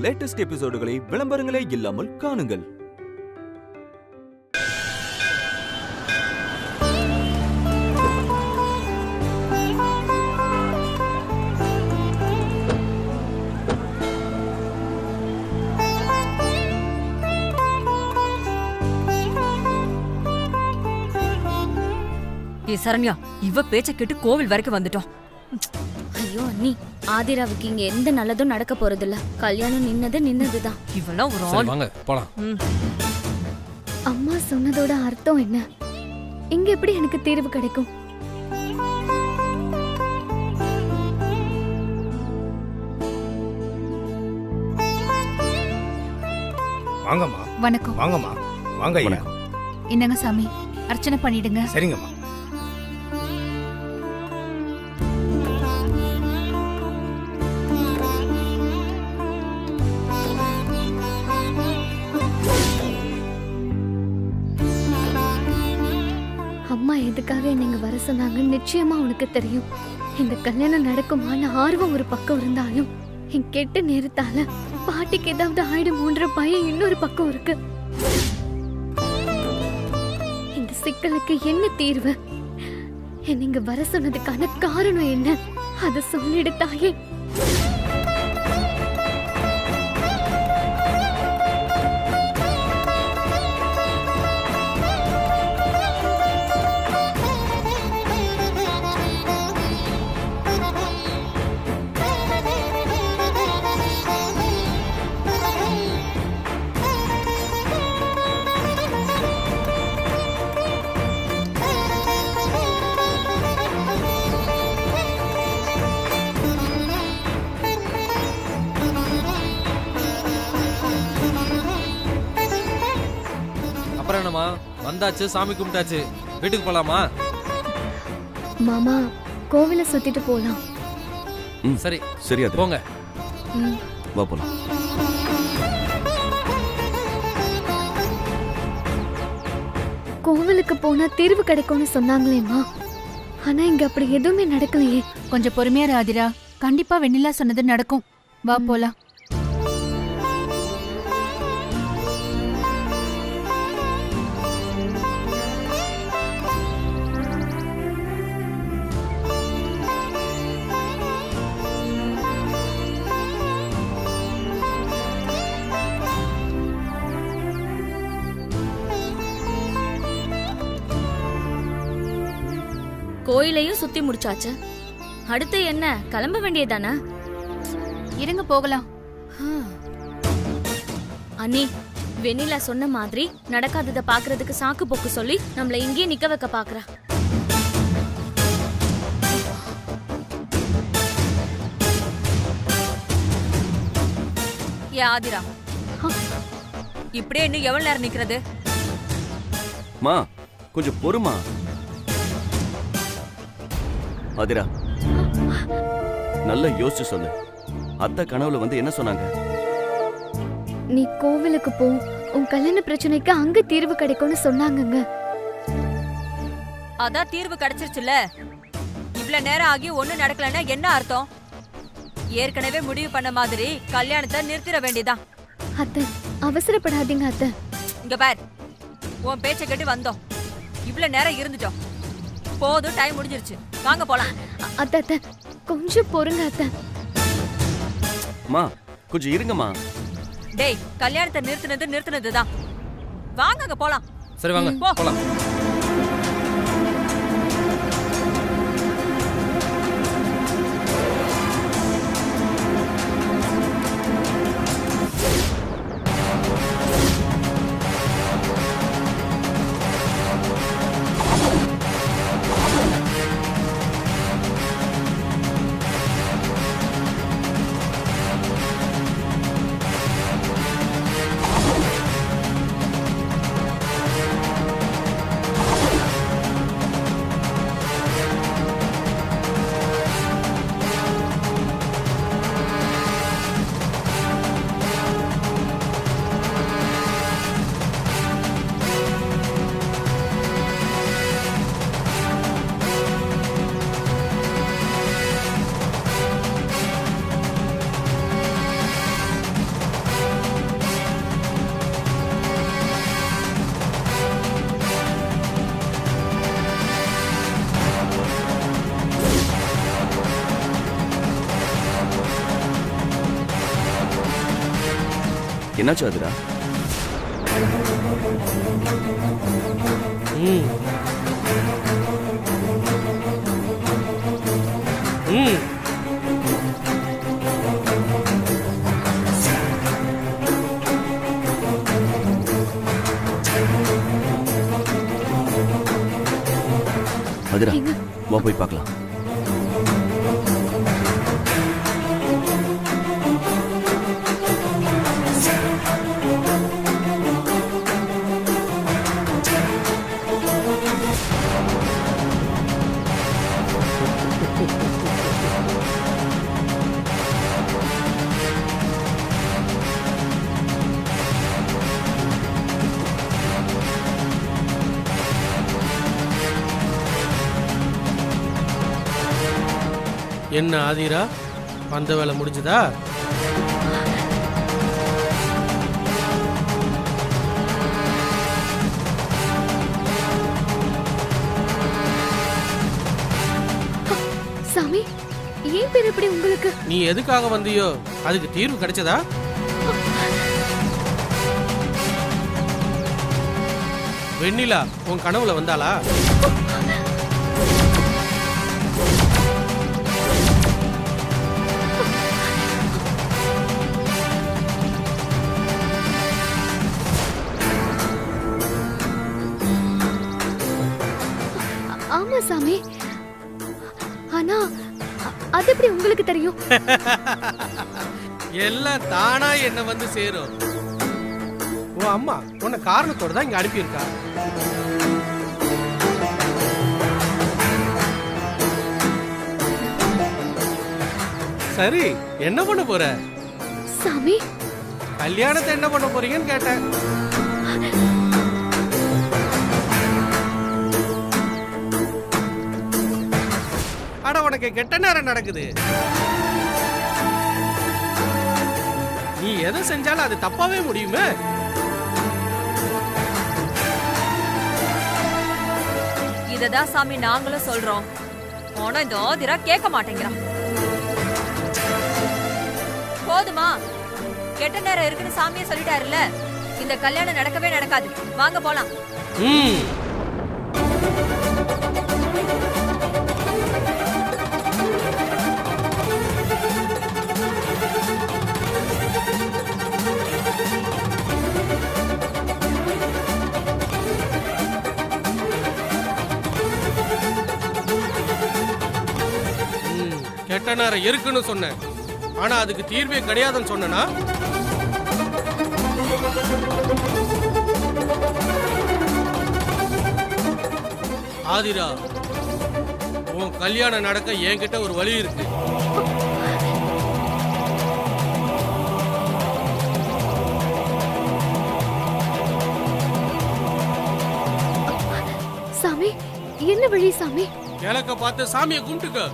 Latest எபிசோடுகளை விளம்பரங்களே இல்லாமல் காணுங்கள். சரண்யா, இவ பேச்ச கேட்டு கோவில் வரைக்கும் வந்துட்டோம். ஐயோ அண்ணி, ஆதிராவுக்கு இங்க எந்த நல்லதும் நடக்க போறது இல்ல. கல்யாணம் நின்னதுதான். இவெல்லாம் ஒரு ஆள். வாங்க போலாம். அம்மா சொன்னதோட அர்த்தம் என்ன? இங்க எப்படி எனக்கு தீர்வு கிடைக்கும்? வாங்கம்மா. வணக்கம். வாங்கம்மா. வாங்க ஐயா. என்னங்க சாமி, அர்ச்சனை பண்ணிடுங்க. சரிங்கம்மா. அம்மா எதுக்காக நீங்க வர சொன்னாங்க நிச்சயமா உனக்கு தெரியும். இந்த கல்யாணம் நடக்குமான ஆர்வம் ஒரு பக்கம் இருந்தாலும் என் கெட்ட நேரத்தால பாட்டிக்கு ஏதாவது ஆயிடுமோன்ற பயம் இன்னொரு பக்கம் இருக்கு. இந்த சிக்கலுக்கு என்ன தீர்வு? நீங்க வர சொன்னதுக்கான காரணம் என்ன? அத சொல்லிடு தாயே. என்னமா வந்தாச்சு, சாமி கும்பிட்டாச்சு, வீட்டுக்கு போலாமா? மாமா, கோவிலை சுத்திட்டு போலாம். சரி சரி, போங்க. வா போலாம். கோவிலுக்கு போனா தீர்வு கிடைக்கும்னு சொன்னாங்களேம்மா. ஆனா இங்க அப்படி எதுவுமே நடக்கலையே. கொஞ்சம் பொறுமையா ராதிரா, கண்டிப்பா வெண்ணிலா சொன்னது நடக்கும். வா போலாம். கோயிலையும் சுத்தி முடிச்சாச்சு. அடுத்து என்ன, கிளம்ப வேண்டியதானே? இருங்க போகலாம். அண்ணி, வெண்ணிலா சொன்ன மாதிரி நடக்காதத பாக்குறதுக்கு சாக்கு போக்கு சொல்லி நம்மள இங்கே நிக்க வைக்க பாக்குறா. ஏ ஆதிரா, இப்படியே இன்னும் எவ்வளவு நேரம் நிக்கிறது? மா கொஞ்சம் பொறுமா. ஆதிரா, நல்லா யோசிச்சு சொல்லு. அத்தை கனவுல வந்து என்ன சொன்னாங்க? நீ கோவிலுக்கு போ, உன் கல்யாண பிரச்சனைக்கு அங்க தீர்வு கிடைக்கும்னு சொன்னாங்கங்க. அதான் தீர்வு கிடைச்சிருச்சுல. இவ்வளவு நேரம் ஆகி ஒண்ணு நடக்கலன்னா என்ன அர்த்தம்? ஏற்கனவே முடிவு பண்ண மாதிரி கல்யாணத்தை நிறுத்திட வேண்டியதான். அத்தை, அவசரப்படாதீங்க அத்தை. இங்க பார், உன் பேச்சை கேட்டு வந்தோம், இவ்வளவு நேரம் இருந்துட்டோம், போதும், டைம் முடிஞ்சிருச்சு, வாங்க போலாம். அத்தை அத்தை, கொஞ்சம் பொறுங்க அத்தை. மா கொஞ்சம் இருங்கம்மா. டேய், கல்யாணத்தை நிறுத்தினதுதான். வாங்க அங்க போலாம். சரி வாங்க போலாம். என்னாச்சு ஆதிரா? ம் ம் ஆதிரா வா போய் பார்க்கலாம். என்ன ஆதிரா, வந்த வேலை முடிஞ்சதா? சாமி, ஏன் பேர் இப்படி உங்களுக்கு? நீ எதுக்காக வந்தியோ அதுக்கு தீர்வு கிடைச்சதா? வெண்ணிலா உன் கனவுல வந்தாளா? ஆமா சாமி, ஆனா அது எப்படி உங்களுக்கு தெரியும்? எல்லாம் தானா என்ன வந்து சேரும். உன் அம்மா உன்னை காரணத்தோட தான் இங்க அனுப்பியிருக்கா. சரி, என்ன பண்ண போற? சாமி, கல்யாணத்தை என்ன பண்ண போறீங்கன்னு கேட்டேன். அட, உனக்கு கெட்ட நேரம் நடக்குது. நீ எதை செஞ்சாலும் அது தப்பாவே முடியுமே. இததான் சாமி நாங்களும் சொல்றோம். ஆனா இந்த ஆதிரா கேட்க மாட்டேங்கிறான். போதுமா? கெட்ட நேரம் இருக்குன்னு சாமியே சொல்லிட்டாருல்ல. இந்த கல்யாணம் நடக்கவே நடக்காது. வாங்க போலாம். கெட்ட நேரம் இருக்குன்னு சொன்னேன், ஆனா அதுக்கு தீர்வே கிடையாதுன்னு சொன்னா. ஆதிரா, உன் கல்யாணம் நடக்க என்கிட்ட ஒரு வழி இருக்கு. சாமி, என்ன வழி சாமி? கிழக்க பார்த்து சாமியை கும்பிட்டுக்க.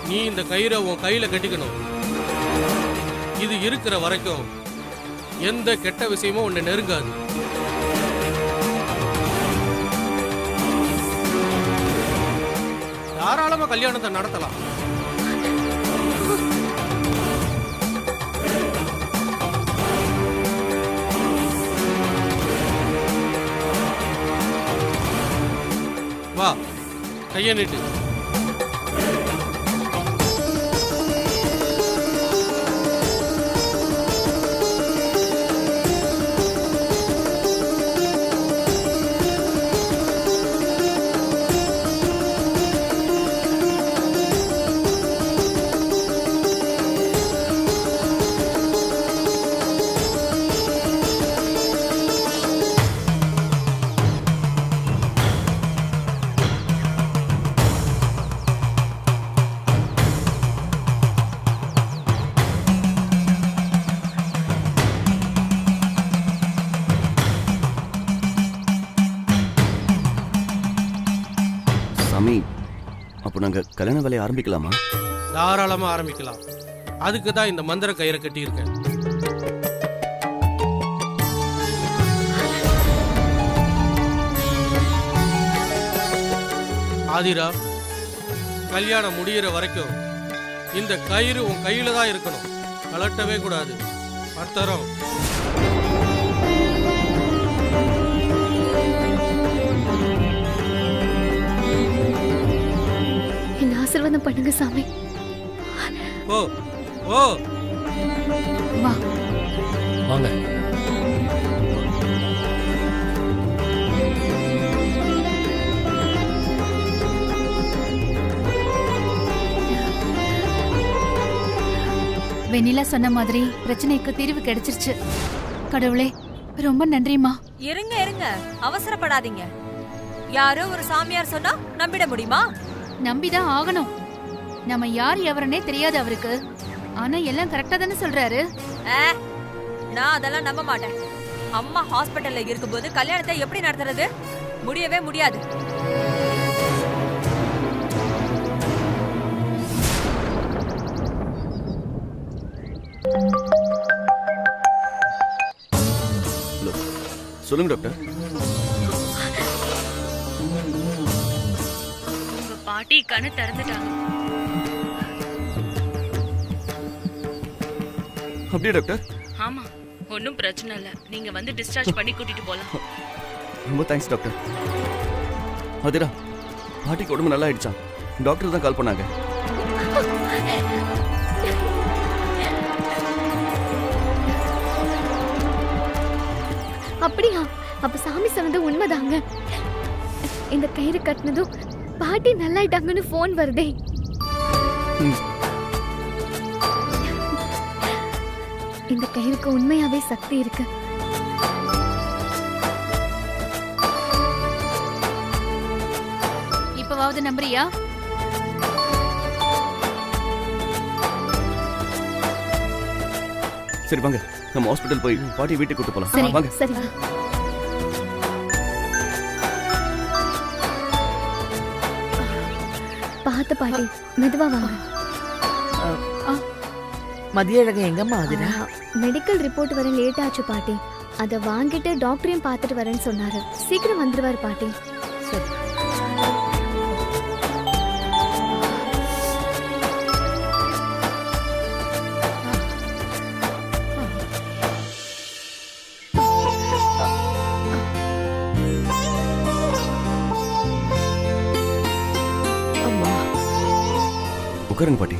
நீ இந்த கயிறை உன் கையில கட்டிக்கணும். இது இருக்கிற வரைக்கும் எந்த கெட்ட விஷயமும் உன்னை நெருங்காது. தாராளமா கல்யாணத்தை நடத்தலாம். கையை நீட்டு. சாமி, அப்போ நாங்க கல்யாண வேலையை ஆரம்பிக்கலாமா? தாராளமா ஆரம்பிக்கலாம். அதுக்கு தான் இந்த மந்திர கயிறை கட்டியிருக்கேன். ஆதிரா, கல்யாணம் முடியிற வரைக்கும் இந்த கயிறு உன் கையில தான் இருக்கணும். கலட்டவே கூடாது. பத்திரம். என்ன ஆசீர்வாதம் பண்ணுங்க சாமி. ஓ ஓ வா. வாங்க. வெண்ணிலா சொன்ன மாதிரி பிரச்சனைக்கு தீர்வு கிடைச்சிருச்சு. கடவுளே, ரொம்ப நன்றிமா. இருங்க இருங்க, அவசரப்படாதீங்க. யாரோ ஒரு சாமியார் சொன்னா நம்பிட முடியுமா? நம்பிதான் ஆகணும். நம்ம யார் எவரனே தெரியாது அவருக்கு. ஆனா எல்லாம் கரெக்டா தானே சொல்றாரு. நான் அதெல்லாம் நம்ப மாட்டேன். அம்மா ஹாஸ்பிட்டல்ல இருக்கும்போது கல்யாணத்தை எப்படி நடத்துறது? முடியவே முடியாது. சொல்லுங்க டாக்டர். உங்க பாட்டி கண்ணு திறந்துட்டாங்க. அப்படியே டாக்டர்? ஆமா, ஒன்னும் பிரச்சனை இல்ல. நீங்க வந்து டிஸ்சார்ஜ் பண்ணி கூட்டிட்டு போலாம். ரொம்ப தேங்க்ஸ் டாக்டர். அதிரா, பாட்டிக்கு உடம்பு நல்லா ஆயிடுச்சா? டாக்டர் தான் கால் பண்ணாங்க. அப்படியா? அப்ப சாமி சொன்னது உண்மைதாங்க. இந்த கயிறு கட்டினதும் பாட்டி நல்லாயிட்டாங்கன்னு போன் வருதே. இந்த கயிறுக்கு உண்மையாவே சக்தி இருக்கு. இப்பவாவது நம்புறியா? சரி வாங்க, நம்ம ஹாஸ்பிடல் போய் பாட்டி வீட்டுக்கு கூட்டு போலாம். வாங்க. சரி. பார்த்து பாட்டி, மெதுவா வாங்க. மதியழகு எங்கம்மா? ஆதிரா, மெடிக்கல் ரிப்போர்ட் வர லேட் ஆச்சு பாட்டி. அத வாங்கிட்டு டாக்டரையும் பார்த்துட்டு வரேன்னு சொன்னாரு. சீக்கிரம் வந்துருவாரு பாட்டி. சரி. உட்காருங்க பாட்டி.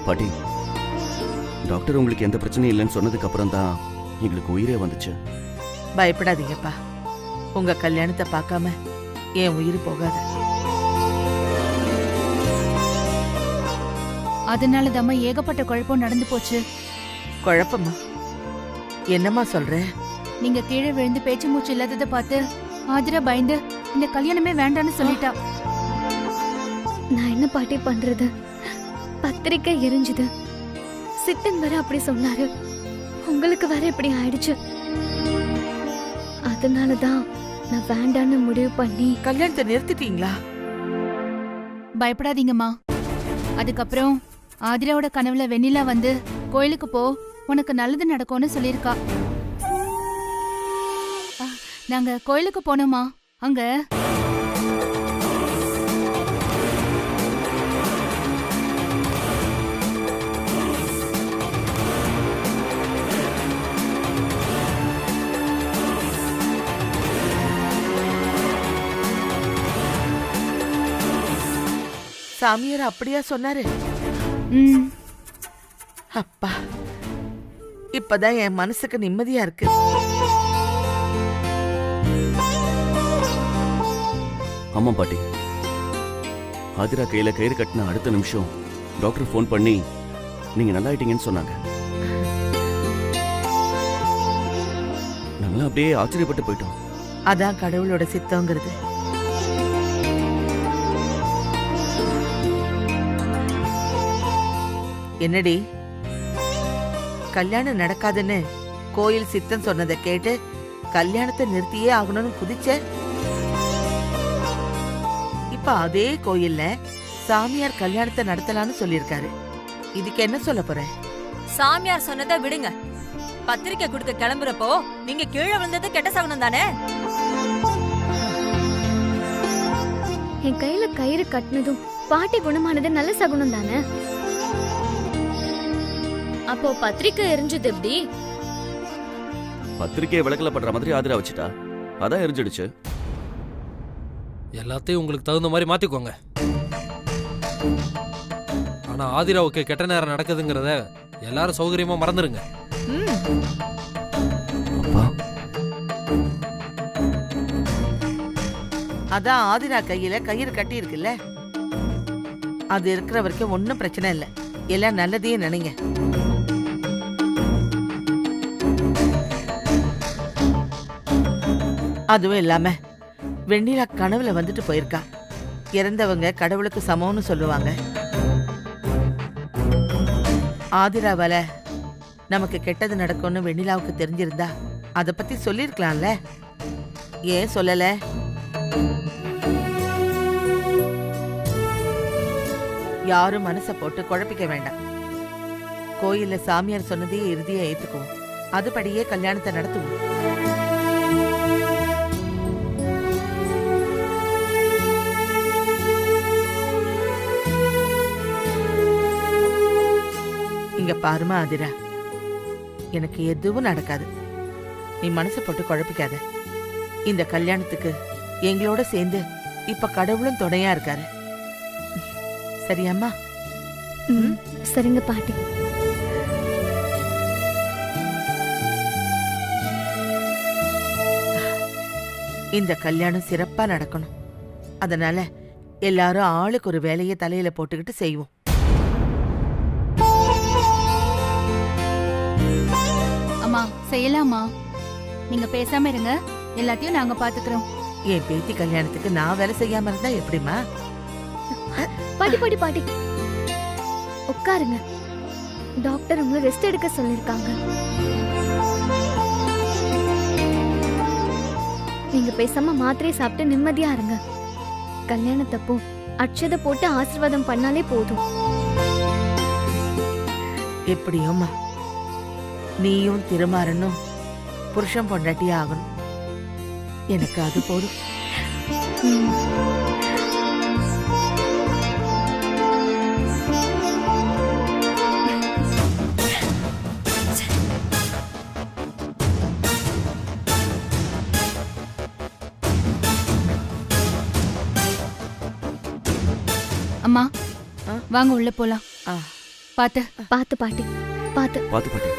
பாட்டி, டாக்டர் உங்களுக்கு எந்த பிரச்சனையும் இல்லைன்னு சொன்னதுக்கு அப்புறம் தான் எங்களுக்கு உயிரே வந்துச்சு. பயப்படாதீங்கப்பா. உங்க கல்யாணத்தை பார்க்காம என் உயிர் போகாது. அதனால தாம்மா ஏகப்பட்ட குழப்பம் நடந்து போச்சு. குழப்பமா? என்னம்மா சொல்ற? நீங்க கீழே விழுந்து பேச்சு மூச்சு இல்லாததை பார்த்து ஆதிரா பயந்து இந்த கல்யாணமே வேண்டான்னு சொல்லிட்டா. நான் என்ன பாட்டி பண்றது? பத்திரிக்கை எரிஞ்சுது. சித்தன் வர அப்படி சொன்னாரு. உங்களுக்கு வர இப்படி ஆயிடுச்சு. அதனாலதான் நான் வேண்டான்னு முடிவு பண்ணி கல்யாணத்தை நிறுத்திட்டீங்களா? பயப்படாதீங்கம்மா. அதுக்கப்புறம் ஆதிராவோட கனவுல வெண்ணிலா வந்து கோயிலுக்கு போ, உனக்கு நல்லது நடக்கும்னு சொல்லியிருக்கா. நாங்க கோயிலுக்கு போனோமா, அங்க சாமியார் அப்படியா சொன்னாரு? ம். அப்பா, இப்பதான் என் மனசுக்கு நிம்மதியா இருக்கு. ஆமா பாட்டி, ஆதிரா கையில கயிறு கட்டின அடுத்த நிமிஷம் டாக்டர் ஃபோன் பண்ணி நீங்க நல்லா ஆயிட்டீங்கன்னு சொன்னாங்க. நாங்களாம் அப்படியே ஆச்சரியப்பட்டு போயிட்டோம். அதான் கடவுளோட சித்தங்கிறது. என்னடி, கல்யாணம் நடக்காதுன்னு கோயில் சித்தம் சொன்னதை கேட்டு கல்யாணத்தை நிறுத்தியே ஆகணும்னு குதிச்ச. இப்ப அதே கோயில்ல சாமியார் கல்யாணத்தை நடத்தலாம்னு சொல்லிருக்காரு. இதுக்கு என்ன சொல்ல போற? சாமியார் சொன்னதை விடுங்க. பத்திரிக்கை கொடுக்க கிளம்புறப்போ நீங்க கீழே விழுந்தது கெட்ட சகுனம் தானே? என் கையில கயிறு கட்டினதும் பாட்டி குணமானது நல்ல சகுனம் தானே? அப்போ பத்திரிக்கை எரிஞ்சது எப்படி? பத்திரிக்கையை விளக்கல பண்ற மாதிரி ஆதிரா வச்சுட்டா, அதான் எரிஞ்சிடுச்சு. எல்லாத்தையும் உங்களுக்கு தகுந்த மாதிரி மாத்திக்கோங்க. ஆனா ஆதிராவுக்கு கெட்ட நேரம் நடக்குதுங்கிறத எல்லாரும் சௌகரியமா மறந்துருங்க. அப்பா, அதான் ஆதிரா கையில கயிறு கட்டி இருக்குல்ல, அது இருக்கிற வரைக்கும் ஒன்னும் பிரச்சனை இல்லை. எல்லாம் நல்லதையே நினைங்க. அதுவும் இல்லாம வெண்ணிலா கனவுல வந்துட்டு போயிருக்கா. இறந்தவங்க கடவுளுக்கு சமம்னு சொல்லுவாங்க. ஆதிராவால நமக்கு கெட்டது நடக்கும்னு வெண்ணிலாவுக்கு தெரிஞ்சிருந்தா அத பத்தி சொல்லிருக்கலாம்ல. ஏன் சொல்லல? யாரும் மனச போட்டு குழப்பிக்க வேண்டாம். கோயில்ல சாமியார் சொன்னதையே இறுதியா ஏத்துக்குவோம். அதுபடியே கல்யாணத்தை நடத்துவோம். இங்க பாருமா ஆதிரா, எனக்கு எதுவும் நடக்காது. நீ மனசு போட்டு குழப்பிக்காத. இந்த கல்யாணத்துக்கு எங்களோட சேர்ந்து இப்ப கடவுளும் துணையா இருக்காரு. சரியாம்மா? சரிங்க பாட்டி. இந்த கல்யாணம் சிறப்பா நடக்கணும். அதனால எல்லாரும் ஆளுக்கு ஒரு வேலையை தலையில போட்டுக்கிட்டு செய்வோம். அம்மா செய்யலாமா? நீங்க பேசாம இருங்க, எல்லாத்தையும் நாங்க பாத்துக்கிறோம். என் பேத்தி கல்யாணத்துக்கு நான் வேலை செய்யாம இருந்தா எப்படிமா? பாட்டி பாட்டி பாட்டி உட்காருங்க. டாக்டர் உங்களை ரெஸ்ட் எடுக்க சொல்லிருக்காங்க. நீங்க பேசாம மாத்திரை சாப்பிட்டு நிம்மதியா இருங்க. கல்யாணத்தப்போ அட்சதை போட்டு ஆசீர்வாதம் பண்ணாலே போதும். எப்படியோமா, நீயும் திருமாறனும் புருஷன் பொண்டாட்டியே ஆகணும். எனக்கு அது போதும். அம்மா வாங்க உள்ள போலாம். பாத்து பாத்து பாட்டி, பாத்து பாத்து பாட்டி.